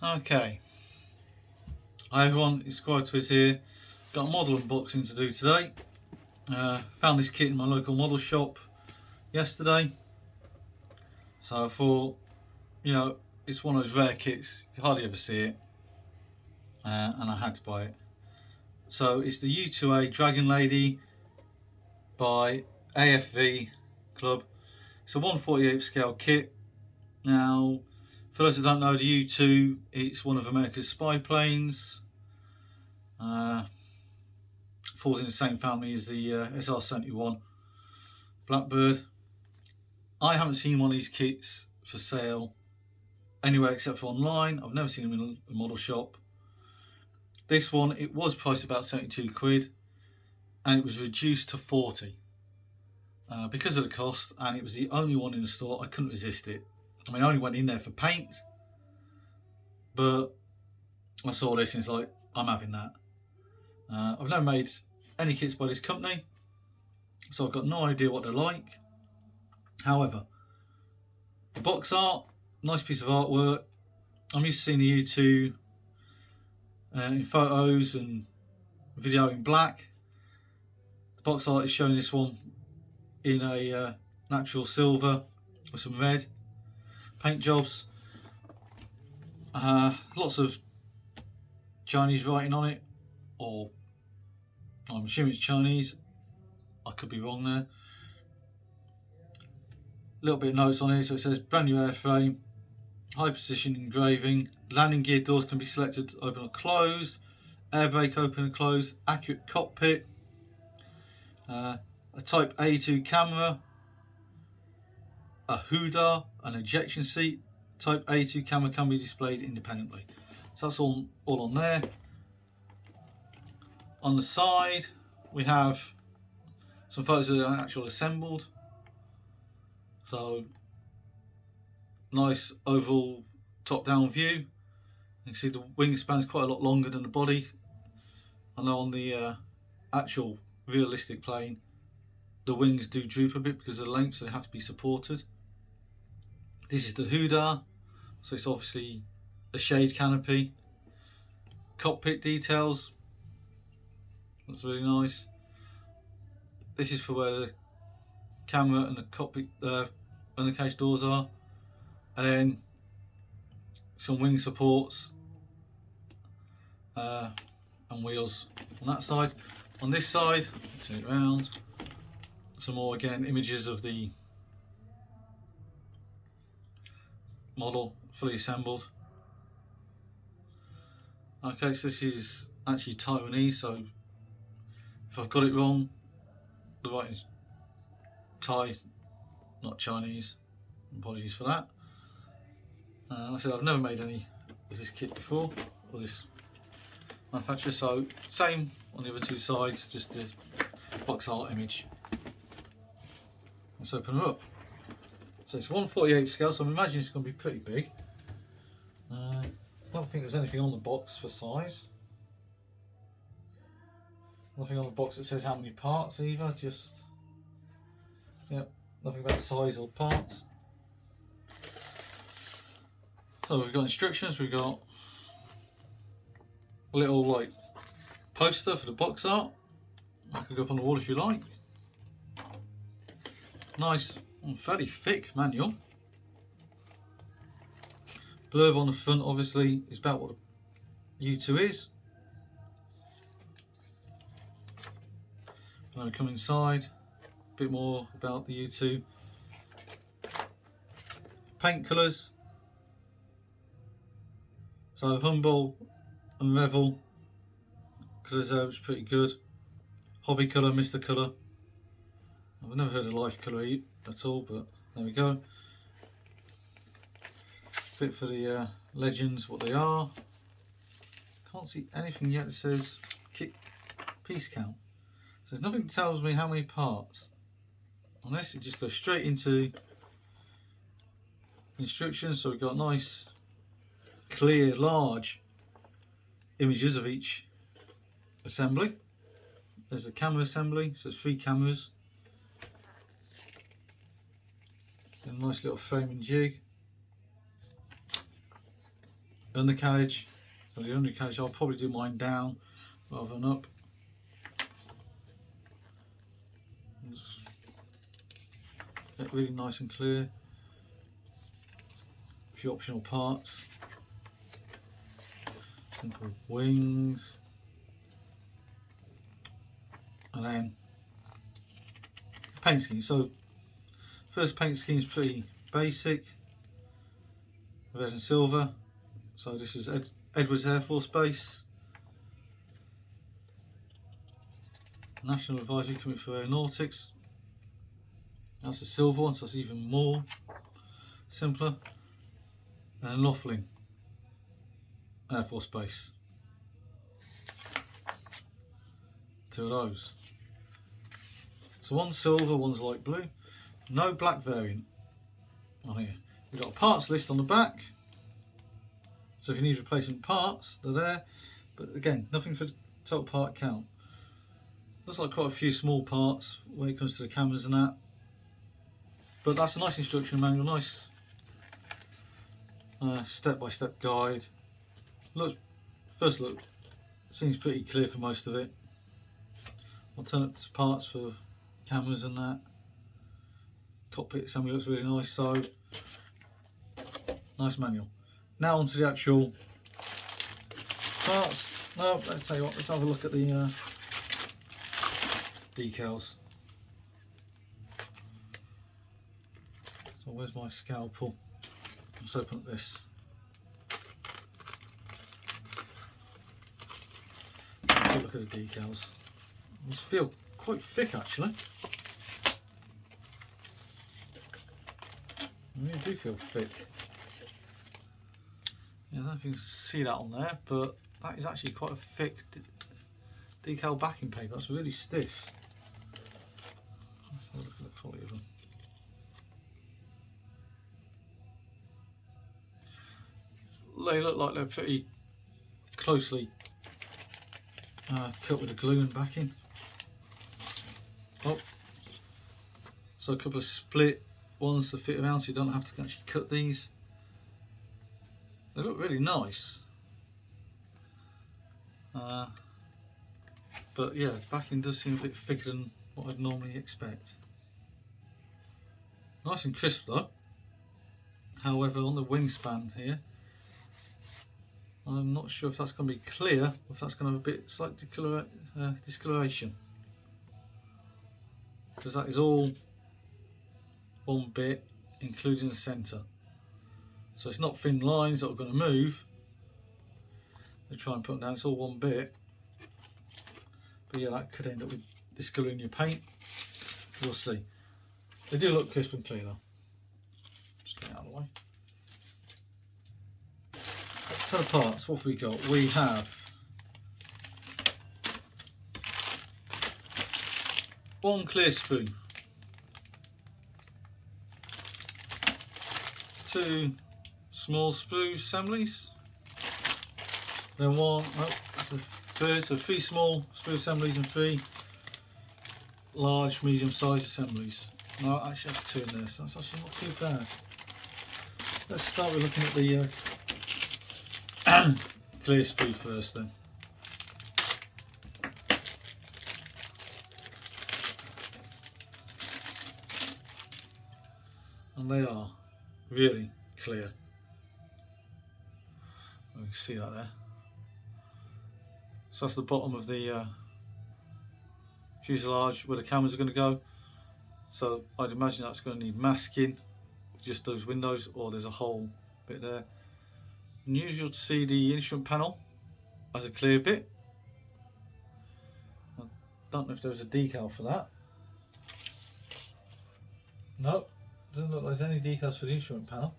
Okay, hi everyone, it's Squire here. Got a model unboxing to do today. Found this kit in my local model shop yesterday, so I thought, it's one of those rare kits, you hardly ever see it, and I had to buy it. So it's the U-2 Dragon Lady by AFV Club. It's a 1/48 scale kit. Now, for those that don't know, the U-2, it's one of America's spy planes. Falls in the same family as the SR-71 Blackbird. I haven't seen one of these kits for sale anywhere except for online. I've never seen them in a model shop. This one, it was priced about 72 quid and it was reduced to 40 because of the cost, and it was the only one in the store. I couldn't resist it. I mean, I only went in there for paint, but I saw this and it's like, I'm having that. I've never made any kits by this company, so I've got no idea what they're like. However, the box art, nice piece of artwork. I'm used to seeing the U-2 in photos and video in black. The box art is showing this one in a natural silver with some red paint jobs. Lots of Chinese writing on it, or I'm assuming it's Chinese. I could be wrong there. A little bit of notes on here. So it says brand new airframe, high precision engraving, landing gear doors can be selected to open or closed, air brake open and close, accurate cockpit, a type A2 camera, a hoodah, an ejection seat. Type A2 camera can be displayed independently. So that's all on there. On the side we have some photos that are actually assembled. So nice oval top-down view. You can see the wingspan's quite a lot longer than the body. I know on the actual realistic plane the wings do droop a bit because of the length, so they have to be supported. This is the hoodah, so it's obviously a shade canopy. Cockpit details, that's really nice. This is for where the camera and the cockpit and the cage doors are, and then some wing supports and wheels on that side. On this side, turn it around, some more again images of the model fully assembled. Okay, so this is actually Taiwanese, so if I've got it wrong, the writing's Thai, not Chinese. Apologies for that. Like I said, I've never made any of this kit before, or this manufacturer, so same on the other two sides, just the box art image. Let's open it up. So it's 1/48 scale, so I'm imagining it's going to be pretty big. I don't think there's anything on the box for size. Nothing on the box that says how many parts either, just, yep, nothing about size or parts. So we've got instructions, we've got a little like poster for the box art. That could go up on the wall if you like. Nice, fairly thick manual. Blurb on the front obviously is about what the U-2 is. When we come inside, a bit more about the U-2. Paint colours. So Humboldt and Revel colours there, which is pretty good. Hobby colour, Mr. Colour. I've never heard of life colour at all, but there we go. Bit for the legends, what they are. Can't see anything yet that says kit piece count. So there's nothing that tells me how many parts. Unless it just goes straight into instructions. So we've got nice, clear, large images of each assembly. There's the camera assembly, so it's 3 cameras. And a nice little framing jig. undercarriage. So the undercarriage, I'll probably do mine down rather than up. Just get really nice and clear. A few optional parts. Simple wings. And then paint scheme. So first paint scheme is pretty basic. Red and silver. So this is Edwards Air Force Base. National Advisory Committee for Aeronautics. That's a silver one, so it's even more simpler. And Laughlin Air Force Base. Two of those. So one's silver, one's light blue. No black variant on here. We've got a parts list on the back. So if you need replacement parts, they're there. But again, nothing for total part count. Looks like quite a few small parts when it comes to the cameras and that. But that's a nice instruction manual, nice step-by-step guide. Look, first look, seems pretty clear for most of it. Alternate parts for cameras and that. Cockpit assembly looks really nice, so nice manual. Now onto the actual parts. No, let's tell you what, let's have a look at the decals. So where's my scalpel? Let's open up this. Have a look at the decals. These feel quite thick actually. They really do feel thick. Yeah, I don't know if you can see that on there, but that is actually quite a thick decal backing paper. That's really stiff. Let's have a look at the quality of them. They look like they're pretty closely cut with the glue and backing. Oh, so a couple of split ones to fit around, so you don't have to actually cut these. They look really nice. But yeah, the backing does seem a bit thicker than what I'd normally expect. Nice and crisp though. However, on the wingspan here, I'm not sure if that's going to be clear, or if that's going to have a bit slight discoloration. Because that is all one bit, including the centre. So it's not thin lines that are going to move. They try and put them down, it's all one bit. But yeah, that could end up with discolouring your paint. We'll see. They do look crisp and clear though. Just get it out of the way. For the parts, what have we got? We have one clear sprue, two small sprue assemblies, then three small sprue assemblies and three large medium-sized assemblies. No, actually that's two in there, so that's actually not too bad. Let's start with looking at the clear sprue first then. And they are really clear. You can see that there. So that's the bottom of the fuselage where the cameras are going to go. So I'd imagine that's going to need masking, just those windows, or there's a whole bit there. Unusual to see the instrument panel as a clear bit. I don't know if there was a decal for that. No, doesn't look like there's any decals for the instrument panel.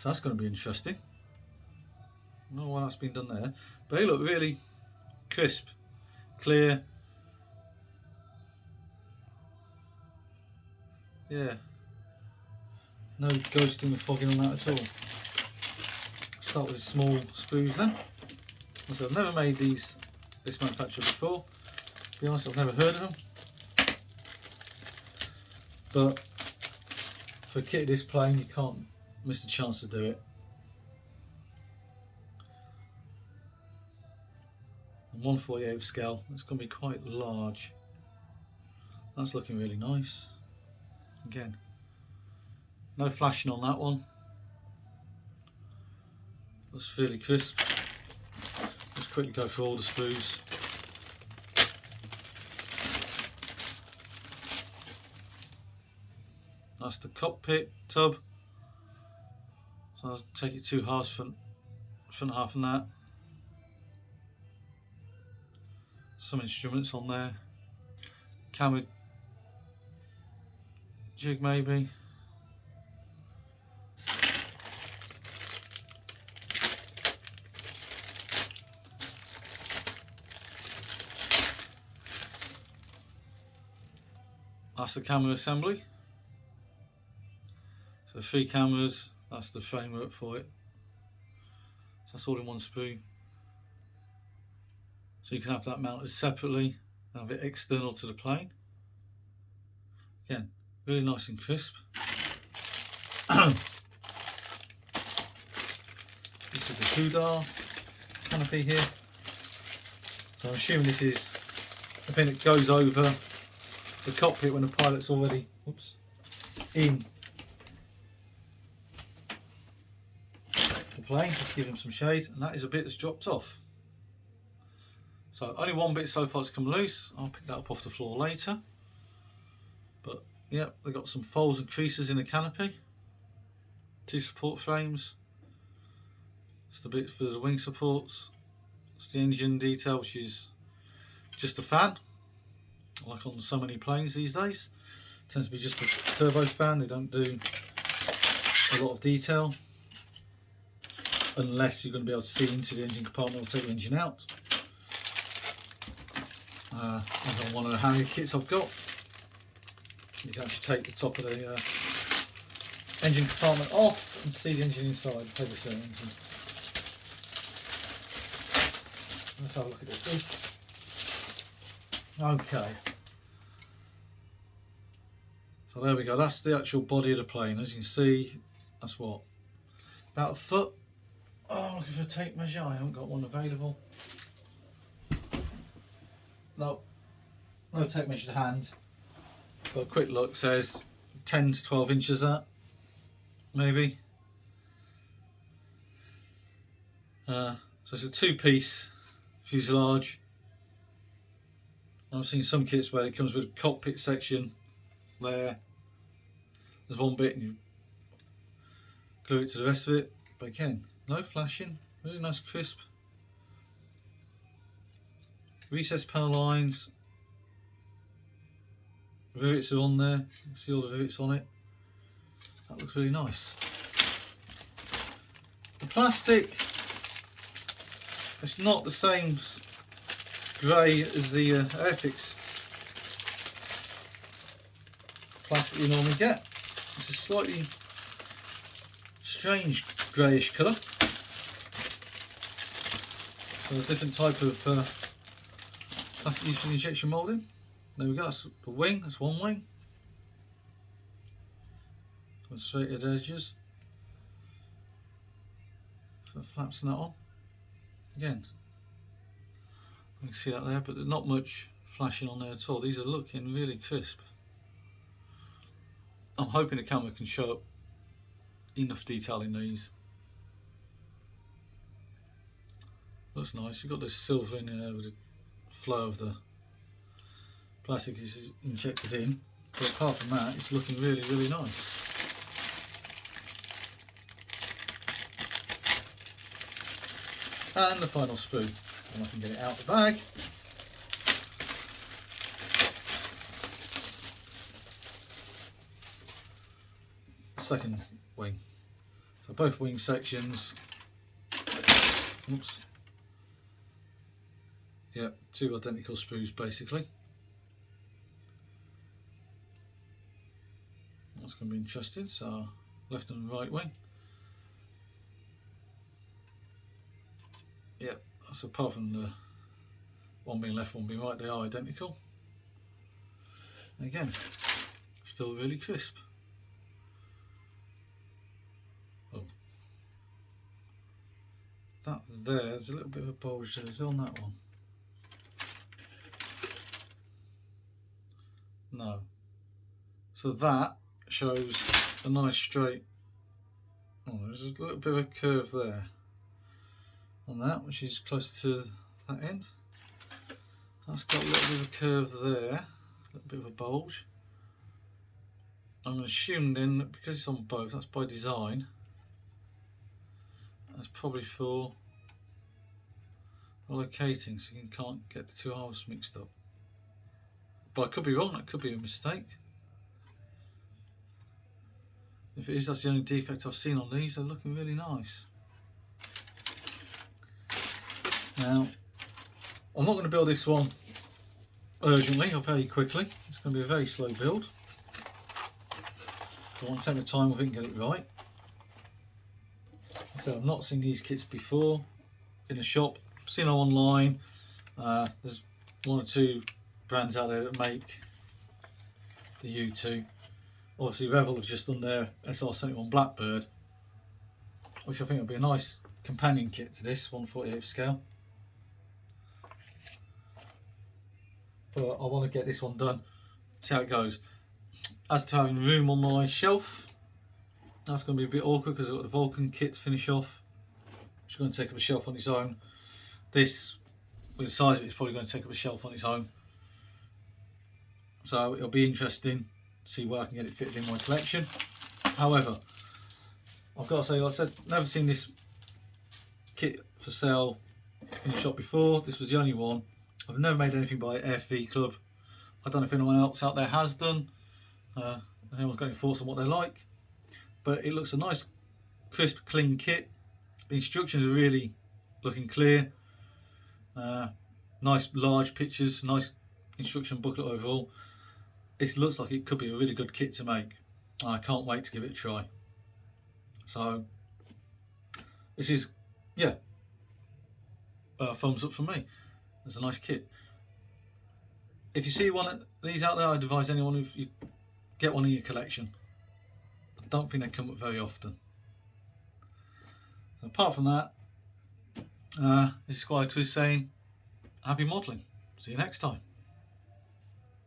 So that's going to be interesting. I don't know why that's been done there. But they look really crisp, clear. Yeah. No ghosting or fogging on that at all. Start with small sprues then. So I've never made this manufacturer before. To be honest, I've never heard of them. But for a kit this plane, you can't miss the chance to do it. and 1/48 scale. It's going to be quite large. That's looking really nice. Again, no flashing on that one. Looks really crisp. Let's quickly go through all the sprues. That's the cockpit tub. So I'll take it 2 halves, front half and that. Some instruments on there. Camera jig maybe. That's the camera assembly. So 3 cameras, that's the framework for it. So that's all in one sprue. So you can have that mounted separately and have it external to the plane. Again, really nice and crisp. This is the Tudor canopy here. So I'm assuming this is the thing that goes over the cockpit when the pilot's already in the plane. Just give him some shade, and that is a bit that's dropped off. So only one bit so far that's come loose. I'll pick that up off the floor later. But yeah, they've got some folds and creases in the canopy. 2 support frames. It's the bit for the wing supports. It's the engine detail, which is just a fan, like on so many planes these days. It tends to be just a turbo fan. They don't do a lot of detail unless you're going to be able to see into the engine compartment or take the engine out. I don't want to know how many kits I've got. You can actually take the top of the engine compartment off and see the engine inside. Let's have a look at this. Okay. So there we go. That's the actual body of the plane. As you can see, that's what? About 1 foot. Oh, I'm looking for a tape measure. I haven't got one available. No tape measure to hand. But a quick look says 10 to 12 inches that, maybe. So it's a 2-piece fuselage. I've seen some kits where it comes with a cockpit section there. There's one bit and you glue it to the rest of it. But again, no flashing, really nice crisp. Recessed panel lines. Rivets are on there. You can see all the rivets on it. That looks really nice. The plastic, it's not the same grey as the Airfix plastic you normally get. It's a slightly strange greyish colour. So a different type of plastic used for the injection moulding. There we go, that's the wing, that's one wing. With straighted edges. So flaps and that on. Again, you can see that there, but there's not much flashing on there at all. These are looking really crisp. I'm hoping the camera can show up enough detail in these. Looks nice. You've got this silver in there with the flow of the plastic is injected in. But apart from that, it's looking really, really nice. And the final sprue, and I can get it out of the bag. Second wing. So both wing sections. Oops. Yeah, 2 identical sprues basically. That's going to be interesting. So left and right wing. Yeah, so apart from the one being left, one being right, they are identical. And again, still really crisp. Oh, that there's a little bit of a bulge there. Is it on that one? No. So that shows a nice straight, oh, there's a little bit of a curve there on that, which is close to that end. That's got a little bit of a curve there, a little bit of a bulge. I'm going to assume then that because it's on both, that's by design. That's probably for locating, so you can't get the two halves mixed up. But I could be wrong, that could be a mistake. If it is, that's the only defect I've seen on these. They're looking really nice. Now, I'm not going to build this one urgently or very quickly. It's going to be a very slow build. I want to take my time with it and get it right. So I've not seen these kits before in the shop. I've seen them online. There's one or two brands out there that make the U-2. Obviously Revel have just done their SR71 Blackbird, which I think would be a nice companion kit to this 1/48 scale. But I want to get this one done, see how it goes. As to having room on my shelf, that's going to be a bit awkward because I've got the Vulcan kit to finish off, which is going to take up a shelf on its own. This, with the size of it, is probably going to take up a shelf on its own. So it'll be interesting to see where I can get it fitted in my collection. However, I've got to say, like I said, never seen this kit for sale in the shop before. This was the only one. I've never made anything by AFV Club. I don't know if anyone else out there has done. Anyone's got any thoughts on what they like. But it looks a nice, crisp, clean kit. The instructions are really looking clear. Nice large pictures, nice instruction booklet overall. It looks like it could be a really good kit to make. I can't wait to give it a try. So this is, yeah, thumbs up from me. It's a nice kit. If you see one of these out there, I'd advise anyone, if you get one in your collection. I don't think they come up very often. So apart from that, this is Squire Twist saying happy modelling. See you next time.